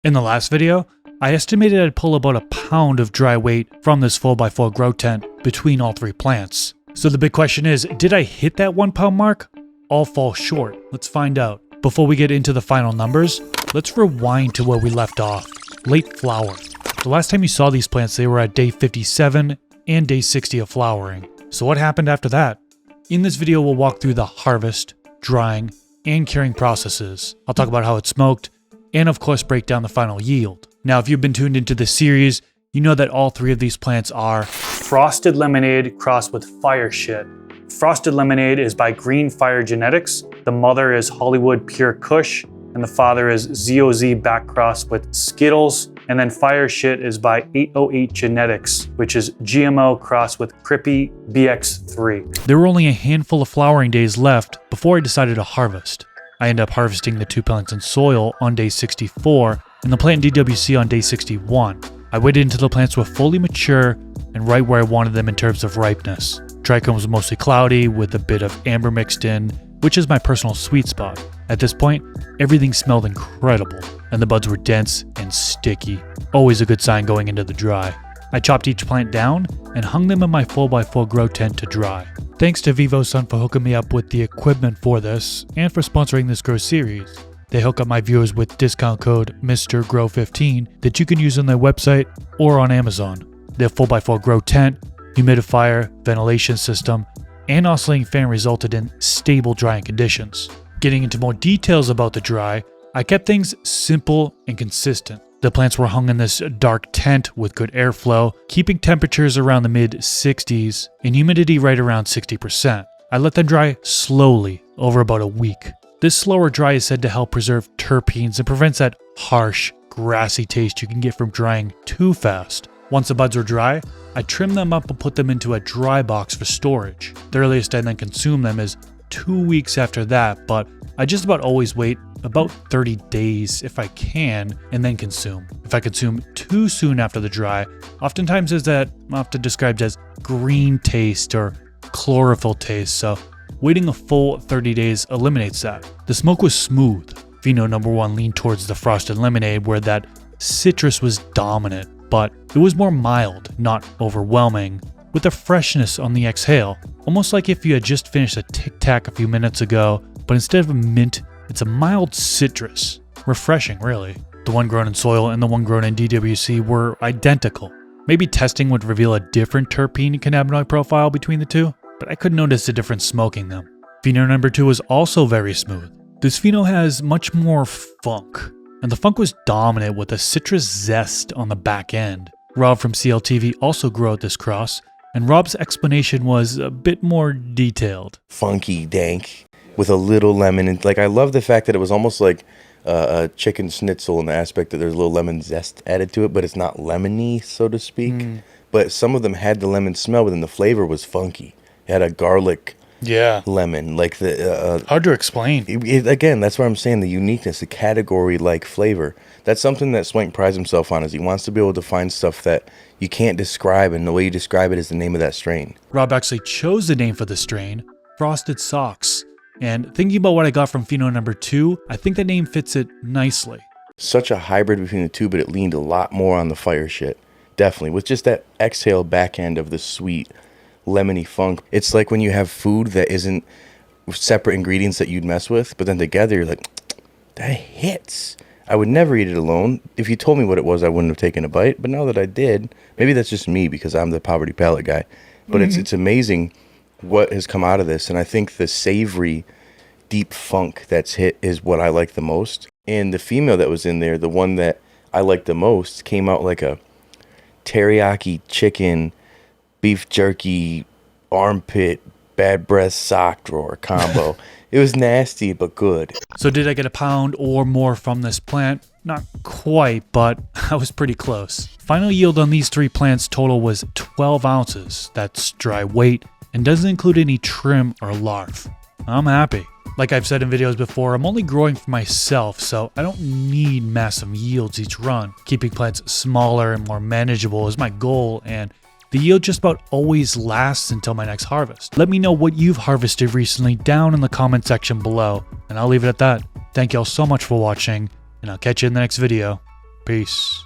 In the last video, I estimated I'd pull about a pound of dry weight from this 4x4 grow tent between all three plants. So the big question is, did I hit that 1 pound mark? All fall short. Let's find out. Before we get into the final numbers, let's rewind to where we left off. Late flower. The last time you saw these plants, they were at day 57 and day 60 of flowering. So what happened after that? In this video, we'll walk through the harvest, drying, and curing processes. I'll talk about how it's smoked, and of course break down the final yield. Now, if you've been tuned into this series, you know that all three of these plants are frosted lemonade crossed with fire shit. Frosted lemonade is by Swank Genetics. The mother is Hollywood Pure Kush, and the father is ZOZ backcross with Skittles. And then fire shit is by 808 Genetics, which is GMO crossed with Crippy BX3. There were only a handful of flowering days left before I decided to harvest. I ended up harvesting the two plants in soil on day 64 and the plant in DWC on day 61. I waited until the plants were fully mature and right where I wanted them in terms of ripeness. Trichome was mostly cloudy with a bit of amber mixed in, which is my personal sweet spot. At this point, everything smelled incredible and the buds were dense and sticky. Always a good sign going into the dry. I chopped each plant down and hung them in my 4x4 grow tent to dry. Thanks to VivoSun for hooking me up with the equipment for this and for sponsoring this grow series. They hook up my viewers with discount code MrGrow15 that you can use on their website or on Amazon. Their 4x4 grow tent, humidifier, ventilation system, and oscillating fan resulted in stable drying conditions. Getting into more details about the dry, I kept things simple and consistent. The plants were hung in this dark tent with good airflow, keeping temperatures around the mid-60s and humidity right around 60%. I let them dry slowly over about a week. This slower dry is said to help preserve terpenes and prevents that harsh, grassy taste you can get from drying too fast. Once the buds are dry, I trim them up and put them into a dry box for storage. The earliest I then consume them is 2 weeks after that, but I just about always wait about 30 days if I can and then consume. If I consume too soon after the dry, oftentimes there's that often described as green taste or chlorophyll taste, so waiting a full 30 days eliminates that. The smoke was smooth. Pheno number 1 leaned towards the frosted lemonade where that citrus was dominant, but it was more mild, not overwhelming, with a freshness on the exhale, almost like if you had just finished a Tic Tac a few minutes ago, but instead of a mint, it's a mild citrus. Refreshing, really. The one grown in soil and the one grown in DWC were identical. Maybe testing would reveal a different terpene cannabinoid profile between the two, but I could notice the difference smoking them. Pheno number 2 was also very smooth. This pheno has much more funk, and the funk was dominant with a citrus zest on the back end. Rob from CLTV also grew out this cross, and Rob's explanation was a bit more detailed. Funky dank with a little lemon. And I love the fact that it was almost like a chicken schnitzel in the aspect that there's a little lemon zest added to it, but it's not lemony, so to speak. But some of them had the lemon smell, but then the flavor was funky. It had a garlic lemon. Hard to explain. Again, that's what I'm saying, the uniqueness, the category-like flavor. That's something that Swank prides himself on, is he wants to be able to find stuff that you can't describe, and the way you describe it is the name of that strain. Rob actually chose the name for the strain, Frosted Socks. And thinking about what I got from pheno number 2, I think the name fits it nicely. Such a hybrid between the two, but it leaned a lot more on the fire shit. Definitely. With just that exhale back end of the sweet, lemony funk. It's like when you have food that isn't separate ingredients that you'd mess with, but then together you're like, that hits. I would never eat it alone. If you told me what it was, I wouldn't have taken a bite. But now that I did, maybe that's just me because I'm the poverty palate guy. But it's amazing what has come out of this, and I think the savory deep funk that's hit is what I like the most. And the female that was in there, the one that I liked the most, came out like a teriyaki chicken, beef jerky, armpit, bad breath sock drawer combo. It was nasty but good. So did I get a pound or more from this plant? Not quite, but I was pretty close. Final yield on these 3 plants total was 12 ounces. That's dry weight and doesn't include any trim or larf. I'm happy. Like I've said in videos before, I'm only growing for myself, so I don't need massive yields each run. Keeping plants smaller and more manageable is my goal, and the yield just about always lasts until my next harvest. Let me know what you've harvested recently down in the comment section below, and I'll leave it at that. Thank y'all so much for watching, and I'll catch you in the next video. Peace.